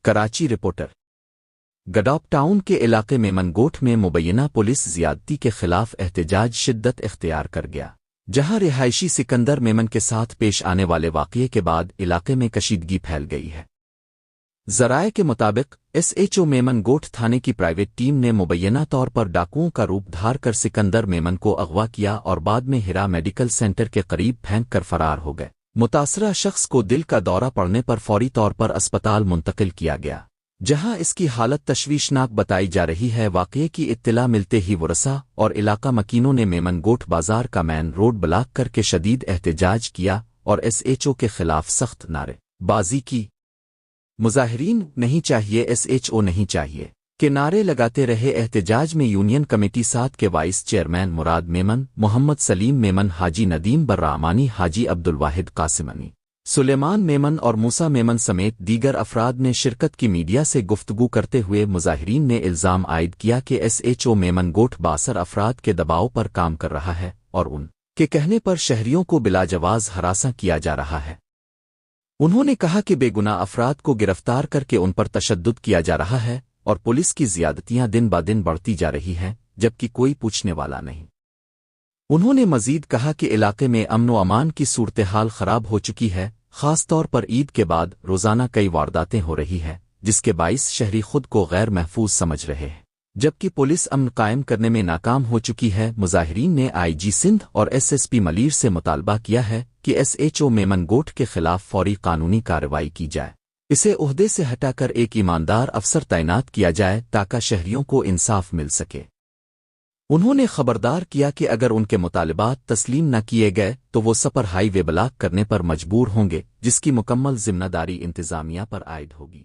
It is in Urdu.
کراچی رپورٹر گڈاپ ٹاؤن کے علاقے میں منگوٹ میں مبینہ پولیس زیادتی کے خلاف احتجاج شدت اختیار کر گیا، جہاں رہائشی سکندر میمن کے ساتھ پیش آنے والے واقعے کے بعد علاقے میں کشیدگی پھیل گئی ہے۔ ذرائع کے مطابق ایس ایچ او میمن گوٹھ تھانے کی پرائیویٹ ٹیم نے مبینہ طور پر ڈاکوؤں کا روپ دھار کر سکندر میمن کو اغوا کیا اور بعد میں ہیرا میڈیکل سینٹر کے قریب پھینک کر فرار ہو گئے۔ متاثرہ شخص کو دل کا دورہ پڑنے پر فوری طور پر اسپتال منتقل کیا گیا، جہاں اس کی حالت تشویشناک بتائی جا رہی ہے۔ واقعے کی اطلاع ملتے ہی ورثاء اور علاقہ مکینوں نے میمن گوٹھ بازار کا مین روڈ بلاک کر کے شدید احتجاج کیا اور ایس ایچ او کے خلاف سخت نعرے بازی کی۔ مظاہرین نہیں چاہیے، ایس ایچ او نہیں چاہیے کے نعرے لگاتے رہے۔ احتجاج میں یونین کمیٹی 7 کے وائس چیئرمین مراد میمن، محمد سلیم میمن، حاجی ندیم برامانی، حاجی عبدالواحد قاسمانی، سلیمان میمن اور موسیٰ میمن سمیت دیگر افراد نے شرکت کی۔ میڈیا سے گفتگو کرتے ہوئے مظاہرین نے الزام عائد کیا کہ ایس ایچ او میمن گوٹھ باثر افراد کے دباؤ پر کام کر رہا ہے اور ان کے کہنے پر شہریوں کو بلا جواز ہراساں کیا جا رہا ہے۔ انہوں نے کہا کہ بے گناہ افراد کو گرفتار کر کے ان پر تشدد کیا جا رہا ہے اور پولیس کی زیادتیاں دن بہ دن بڑھتی جا رہی ہیں، جبکہ کوئی پوچھنے والا نہیں۔ انہوں نے مزید کہا کہ علاقے میں امن و امان کی صورتحال خراب ہو چکی ہے، خاص طور پر عید کے بعد روزانہ کئی وارداتیں ہو رہی ہیں، جس کے باعث شہری خود کو غیر محفوظ سمجھ رہے ہیں، جبکہ پولیس امن قائم کرنے میں ناکام ہو چکی ہے۔ مظاہرین نے آئی جی سندھ اور ایس ایس پی ملیر سے مطالبہ کیا ہے کہ ایس ایچ او میمن گوٹھ کے خلاف فوری قانونی کارروائی کی جائے، اسے عہدے سے ہٹا کر ایک ایماندار افسر تعینات کیا جائے تاکہ شہریوں کو انصاف مل سکے۔ انہوں نے خبردار کیا کہ اگر ان کے مطالبات تسلیم نہ کیے گئے تو وہ سپر ہائی وے بلاک کرنے پر مجبور ہوں گے، جس کی مکمل ذمہ داری انتظامیہ پر عائد ہوگی۔